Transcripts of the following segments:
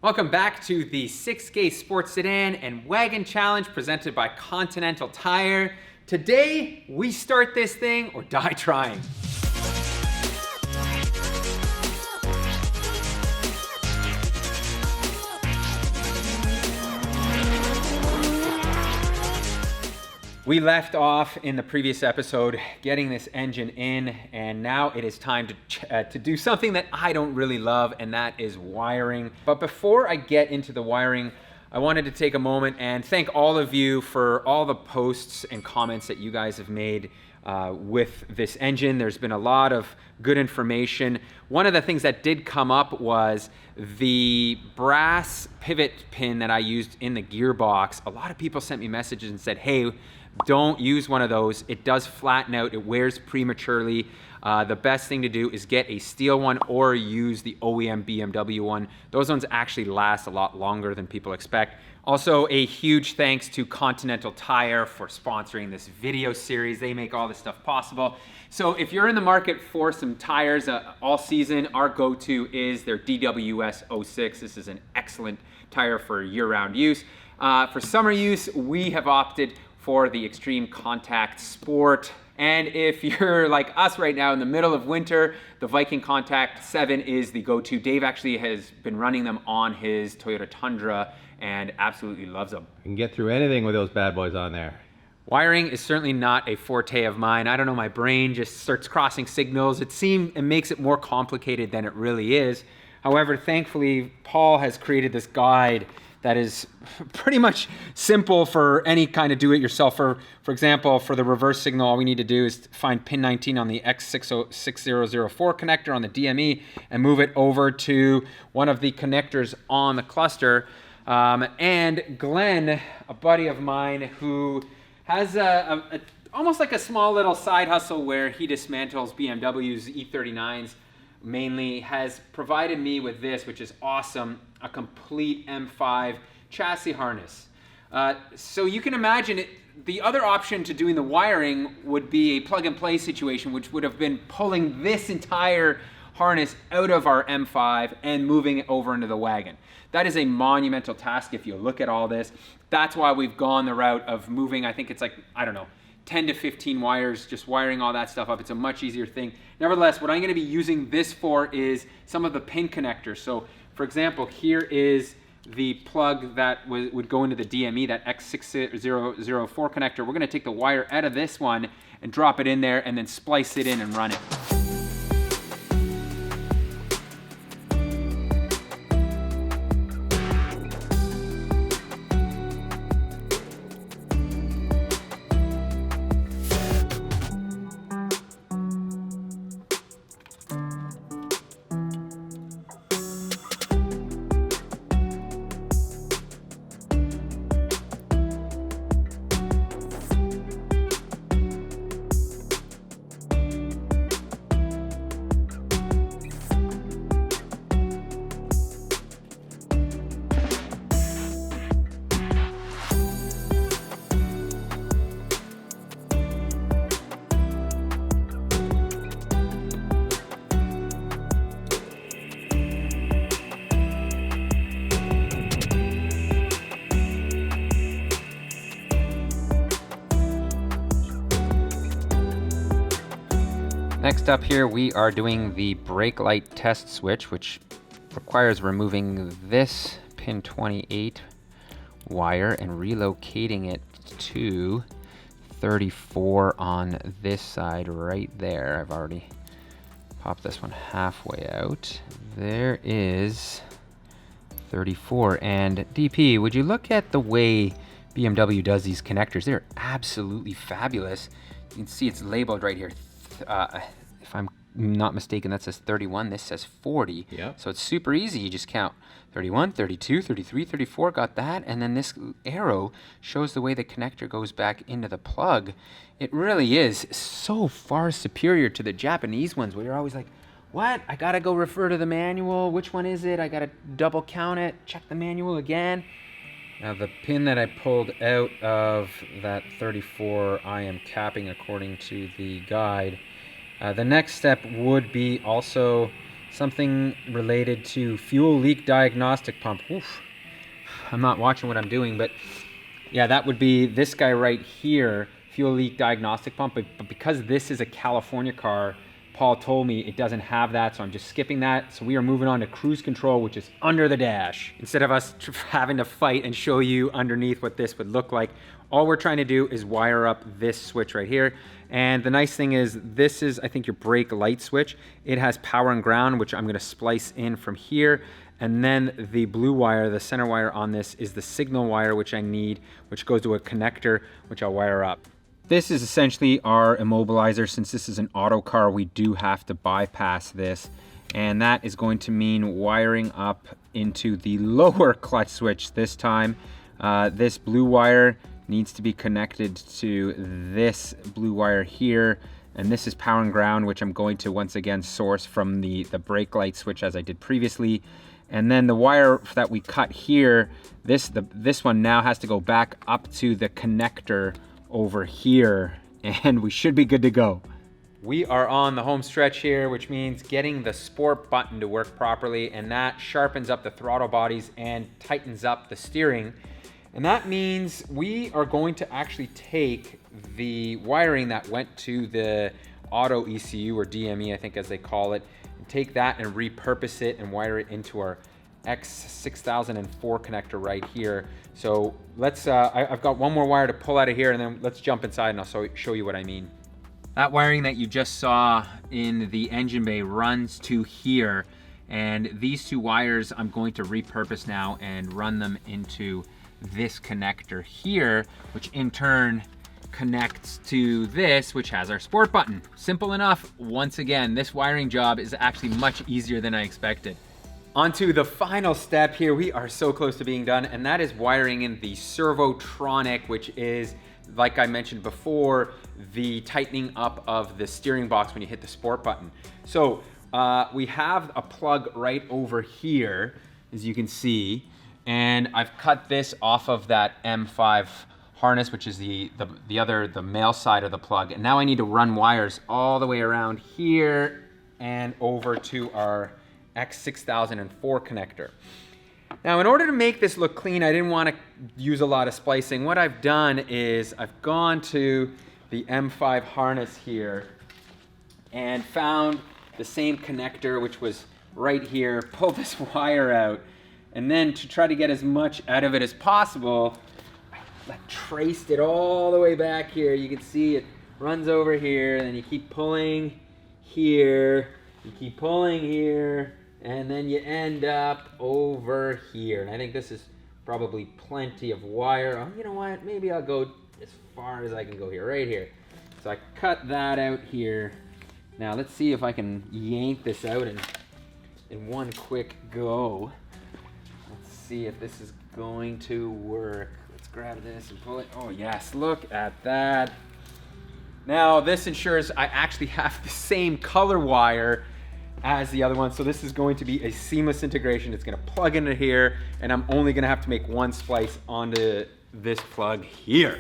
Welcome back to the 6K Sports Sedan and Wagon Challenge presented by Continental Tire. Today, we start this thing or die trying. We left off in the previous episode getting this engine in, and now it is time to do something that I don't really love, and that is wiring. But before I get into the wiring, I wanted to take a moment and thank all of you for all the posts and comments that you guys have made with this engine. There's been a lot of good information. One of the things that did come up was the brass pivot pin that I used in the gearbox. A lot of people sent me messages and said, hey, don't use one of those. It does flatten out, it wears prematurely. The best thing to do is get a steel one or use the OEM BMW one. Those ones actually last a lot longer than people expect. Also, a huge thanks to Continental Tire for sponsoring this video series. They make all this stuff possible. So if you're in the market for some tires all season, our go-to is their DWS 06. This is an excellent tire for year-round use. For summer use, we have opted for the Extreme Contact Sport. And if you're like us right now in the middle of winter, the Viking Contact 7 is the go-to. Dave actually has been running them on his Toyota Tundra and absolutely loves them. You can get through anything with those bad boys on there. Wiring is certainly not a forte of mine. I don't know, my brain just starts crossing signals. It makes it more complicated than it really is. However, thankfully, Paul has created this guide that is pretty much simple for any kind of do-it-yourself. For example, for the reverse signal, all we need to do is find pin 19 on the X6004 connector on the DME and move it over to one of the connectors on the cluster. And Glenn, a buddy of mine who has almost like a small little side hustle where he dismantles BMW's E39s mainly, has provided me with this, which is awesome, a complete M5 chassis harness. So you can imagine it, the other option to doing the wiring would be a plug-and-play situation, which would have been pulling this entire harness out of our M5 and moving it over into the wagon. That is a monumental task if you look at all this. That's why we've gone the route of moving, I think it's like, I don't know, 10 to 15 wires, just wiring all that stuff up. It's a much easier thing. Nevertheless, what I'm gonna be using this for is some of the pin connectors. So for example, here is the plug that would go into the DME, that X6004 connector. We're gonna take the wire out of this one and drop it in there and then splice it in and run it. Next up here, we are doing the brake light test switch, which requires removing this pin 28 wire and relocating it to 34 on this side right there. I've already popped this one halfway out. There is 34. And DP, would you look at the way BMW does these connectors? They're absolutely fabulous. You can see it's labeled right here. If I'm not mistaken, that says 31, this says 40. Yep. So it's super easy. You just count 31, 32, 33, 34, got that. And then this arrow shows the way the connector goes back into the plug. It really is so far superior to the Japanese ones where you're always like, what? I gotta go refer to the manual. Which one is it? I gotta double count it, check the manual again. Now the pin that I pulled out of that 34, I am capping according to the guide. The next step would be also something related to fuel leak diagnostic pump. Oof. I'm not watching what I'm doing, but yeah, that would be this guy right here, fuel leak diagnostic pump. But because this is a California car, Paul told me it doesn't have that, so I'm just skipping that. So we are moving on to cruise control, which is under the dash. Instead of us having to fight and show you underneath what this would look like, all we're trying to do is wire up this switch right here. And the nice thing is, this is, I think, your brake light switch. It has power and ground, which I'm gonna splice in from here. And then the blue wire, the center wire on this, is the signal wire, which I need, which goes to a connector, which I'll wire up. This is essentially our immobilizer. Since this is an auto car, we do have to bypass this. And that is going to mean wiring up into the lower clutch switch this time. This blue wire needs to be connected to this blue wire here. And this is power and ground, which I'm going to once again source from the brake light switch as I did previously. And then the wire that we cut here, this one now has to go back up to the connector over here, and we should be good to go. We are on the home stretch here, which means getting the sport button to work properly, and that sharpens up the throttle bodies and tightens up the steering. And that means we are going to actually take the wiring that went to the auto ECU, or DME, I think as they call it, and take that and repurpose it and wire it into our X6004 connector right here. So let's, I've got one more wire to pull out of here, and then let's jump inside and I'll show you what I mean. That wiring that you just saw in the engine bay runs to here, and these two wires I'm going to repurpose now and run them into this connector here, which in turn connects to this, which has our sport button. Simple enough. Once again, this wiring job is actually much easier than I expected. On to the final step here. We are so close to being done, and that is wiring in the Servotronic, which is, like I mentioned before, the tightening up of the steering box when you hit the sport button. So we have a plug right over here, as you can see, and I've cut this off of that M5 harness, which is the male side of the plug. And now I need to run wires all the way around here and over to our X6004 connector. Now, in order to make this look clean, I didn't want to use a lot of splicing. What I've done is I've gone to the M5 harness here and found the same connector, which was right here, pulled this wire out, and then to try to get as much out of it as possible, I traced it all the way back here. You can see it runs over here, and then you keep pulling here, you keep pulling here, and then you end up over here. And I think this is probably plenty of wire. Oh, you know what? Maybe I'll go as far as I can go here, right here. So I cut that out here. Now let's see if I can yank this out in one quick go. Let's see if this is going to work. Let's grab this and pull it. Oh yes, look at that. Now this ensures I actually have the same color wire as the other one, so this is going to be a seamless integration. It's going to plug into here, and I'm only going to have to make one splice onto this plug here.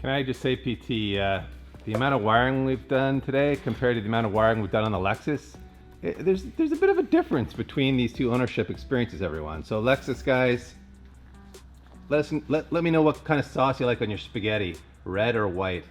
Can I just say, PT, the amount of wiring we've done today compared to the amount of wiring we've done on the Lexus, there's a bit of a difference between these two ownership experiences, everyone. So Lexus guys, let me know what kind of sauce you like on your spaghetti, red or white.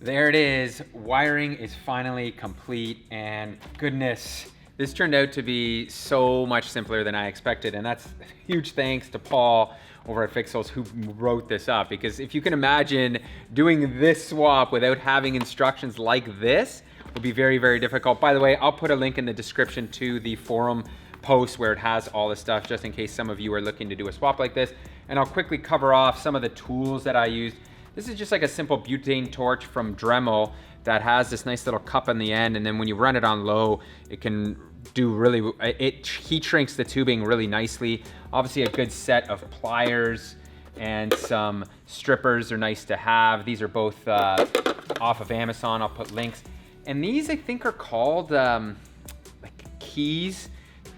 There it is. Wiring is finally complete, and goodness, this turned out to be so much simpler than I expected, and that's huge thanks to Paul over at Fixels who wrote this up, because if you can imagine doing this swap without having instructions like this would be very, very difficult. By the way, I'll put a link in the description to the forum post where it has all this stuff, just in case some of you are looking to do a swap like this. And I'll quickly cover off some of the tools that I used. This is just like a simple butane torch from Dremel that has this nice little cup on the end, and then when you run it on low, it can do really, it heat shrinks the tubing really nicely. Obviously a good set of pliers and some strippers are nice to have. These are both off of Amazon. I'll put links. And these I think are called like keys.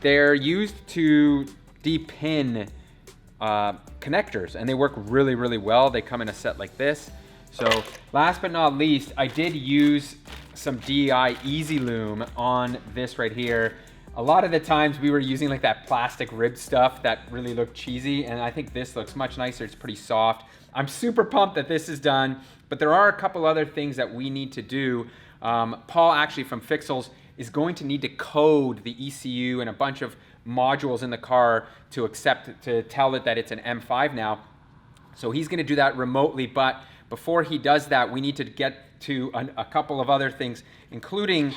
They're used to depin connectors, and they work really, really well. They come in a set like this. So last but not least, I did use some DI Easy Loom on this right here. A lot of the times we were using like that plastic rib stuff that really looked cheesy, and I think this looks much nicer. It's pretty soft. I'm super pumped that this is done, but there are a couple other things that we need to do. Paul actually from Fixels is going to need to code the ECU and a bunch of modules in the car to tell it that it's an M5 now. So he's going to do that remotely, but before he does that, we need to get to a couple of other things, including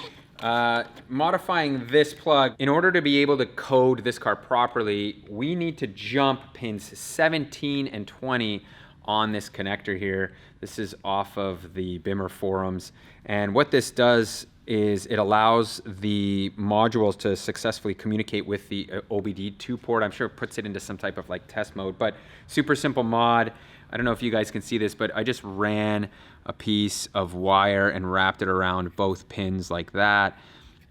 modifying this plug. In order to be able to code this car properly, we need to jump pins 17 and 20 on this connector here. This is off of the Bimmer forums. And what this does is it allows the modules to successfully communicate with the OBD2 port. I'm sure it puts it into some type of like test mode, but super simple mod. I don't know if you guys can see this, but I just ran a piece of wire and wrapped it around both pins like that.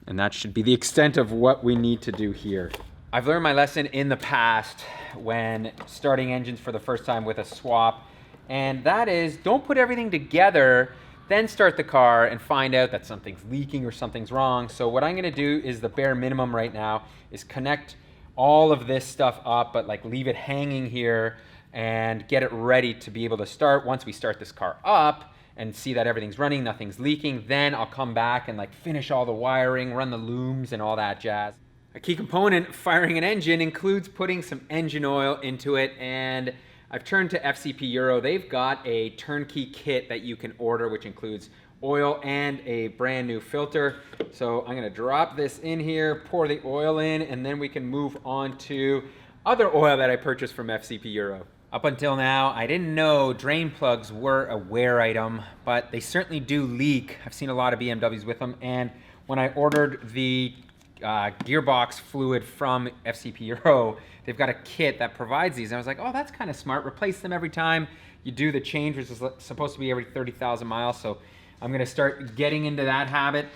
And that should be the extent of what we need to do here. I've learned my lesson in the past when starting engines for the first time with a swap, and that is don't put everything together, then start the car and find out that something's leaking or something's wrong. So what I'm gonna do is the bare minimum right now is connect all of this stuff up, but like leave it hanging here and get it ready to be able to start. Once we start this car up and see that everything's running, nothing's leaking, then I'll come back and like finish all the wiring, run the looms and all that jazz. A key component firing an engine includes putting some engine oil into it, and I've turned to FCP Euro. They've got a turnkey kit that you can order, which includes oil and a brand new filter. So I'm gonna drop this in here, pour the oil in, and then we can move on to other oil that I purchased from FCP Euro. Up until now, I didn't know drain plugs were a wear item, but they certainly do leak. I've seen a lot of BMWs with them, and when I ordered the gearbox fluid from FCP Euro, they've got a kit that provides these. And I was like, oh, that's kind of smart. Replace them every time you do the change, which is supposed to be every 30,000 miles. So I'm gonna start getting into that habit.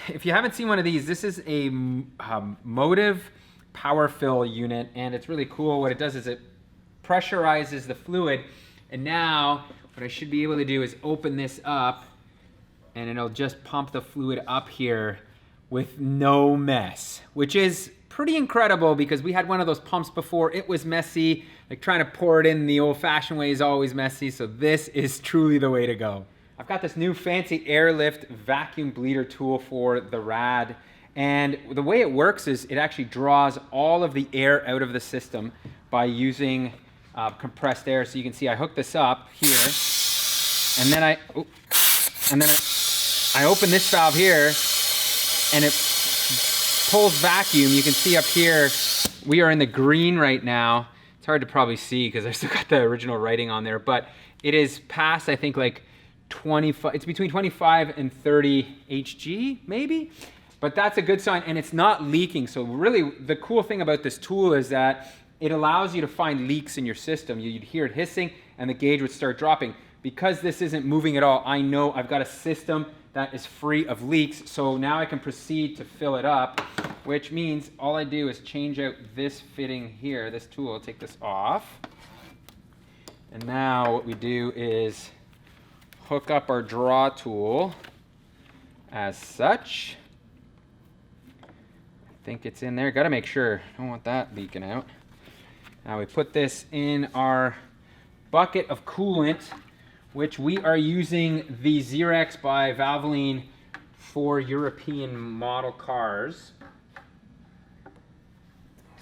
If you haven't seen one of these, this is a Motive power fill unit, and it's really cool. What it does is it pressurizes the fluid, and now what I should be able to do is open this up, and it'll just pump the fluid up here with no mess, which is pretty incredible because we had one of those pumps before. It was messy. Like trying to pour it in the old-fashioned way is always messy, so this is truly the way to go. I've got this new fancy airlift vacuum bleeder tool for the Rad, and the way it works is it actually draws all of the air out of the system by using compressed air. So you can see I hook this up here, and then I open this valve here, and it pulls vacuum. You can see up here, we are in the green right now. It's hard to probably see because I still got the original writing on there, but it is past, I think, like 25, it's between 25 and 30 HG, maybe? But that's a good sign, and it's not leaking. So really, the cool thing about this tool is that it allows you to find leaks in your system. You'd hear it hissing, and the gauge would start dropping. Because this isn't moving at all, I know I've got a system that is free of leaks, so now I can proceed to fill it up, which means all I do is change out this fitting here, this tool, take this off, and now what we do is hook up our draw tool as such. I think it's in there, gotta make sure, don't want that leaking out. Now we put this in our bucket of coolant, which we are using the Xerox by Valvoline for European model cars.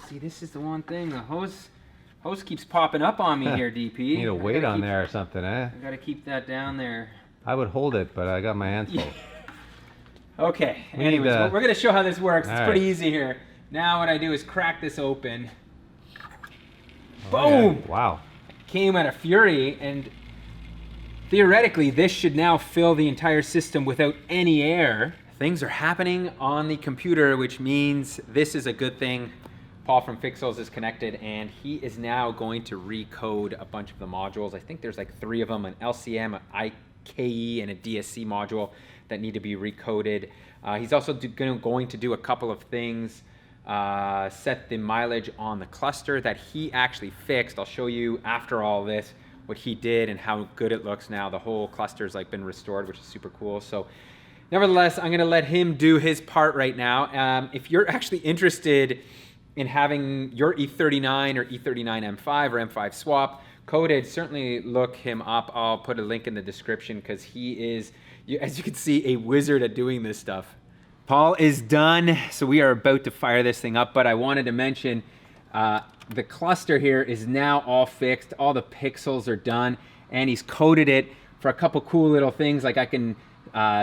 See, this is the one thing, the hose keeps popping up on me here, DP. You need a weight on there or something, eh? I gotta keep that down there. I would hold it, but I got my hands full. Okay, anyways, we're gonna show how this works. It's pretty right. easy here. Now what I do is crack this open. Oh, Boom! yeah. Wow. Came at a fury, and theoretically, this should now fill the entire system without any air. Things are happening on the computer, which means this is a good thing. Paul from Fixels is connected, and he is now going to recode a bunch of the modules. I think there's like 3 of them, an LCM, an IKE, and a DSC module that need to be recoded. He's also going to do a couple of things, set the mileage on the cluster that he actually fixed. I'll show you after all this what he did and how good it looks now. The whole cluster's like been restored, which is super cool. So nevertheless, I'm gonna let him do his part right now. If you're actually interested in having your E39 or E39 M5 or M5 swap coated, certainly look him up. I'll put a link in the description because he is, as you can see, a wizard at doing this stuff. Paul is done, so we are about to fire this thing up, but I wanted to mention the cluster here is now all fixed. All the pixels are done, and he's coated it for a couple cool little things, like I can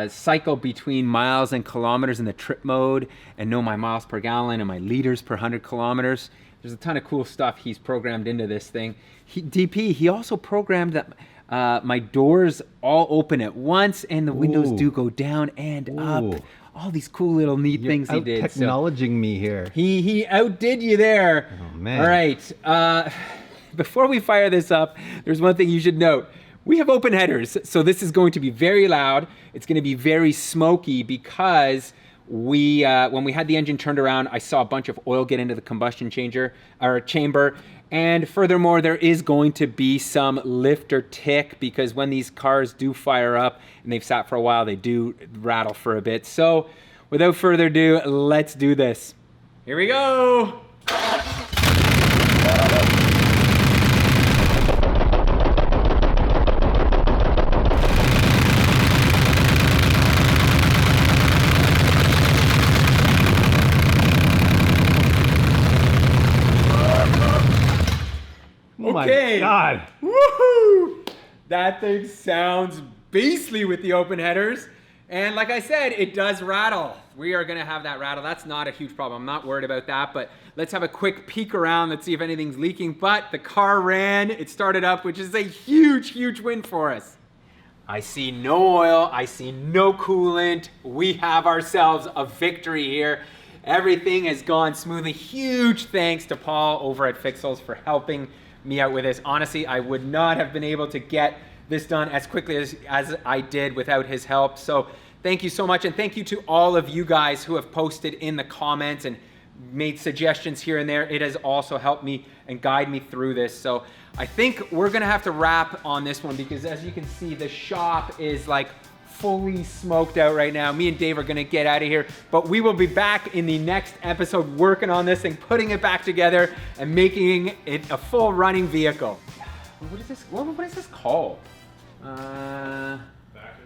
cycle between miles and kilometers in the trip mode and know my miles per gallon and my liters per 100 kilometers. There's a ton of cool stuff he's programmed into this thing. He also programmed that my doors all open at once and the windows do go down and up. All these cool little neat things he did. Technologing me here. He outdid you there. Oh, man. All right. Before we fire this up, there's one thing you should note. We have open headers, so this is going to be very loud. It's going to be very smoky because when we had the engine turned around, I saw a bunch of oil get into the combustion chamber. And furthermore, there is going to be some lift or tick because when these cars do fire up and they've sat for a while, they do rattle for a bit. So without further ado, let's do this. Here we go. Okay. My God. Woohoo! That thing sounds beastly with the open headers. And like I said, it does rattle. We are gonna have that rattle. That's not a huge problem. I'm not worried about that, but let's have a quick peek around. Let's see if anything's leaking. But the car ran, it started up, which is a huge, huge win for us. I see no oil, I see no coolant. We have ourselves a victory here. Everything has gone smoothly. Huge thanks to Paul over at Fixels for helping me out with this. Honestly, I would not have been able to get this done as quickly as I did without his help. So thank you so much. And thank you to all of you guys who have posted in the comments and made suggestions here and there. It has also helped me and guide me through this. So I think we're gonna have to wrap on this one because as you can see, the shop is like fully smoked out right now. Me and Dave are gonna get out of here, but we will be back in the next episode working on this thing, putting it back together and making it a full running vehicle. What is this? What is this called? Vacuum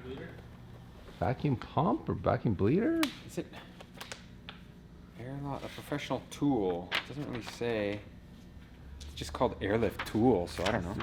bleeder? Vacuum pump or vacuum bleeder? Is it a professional tool? It doesn't really say. It's just called airlift tool, so I don't know.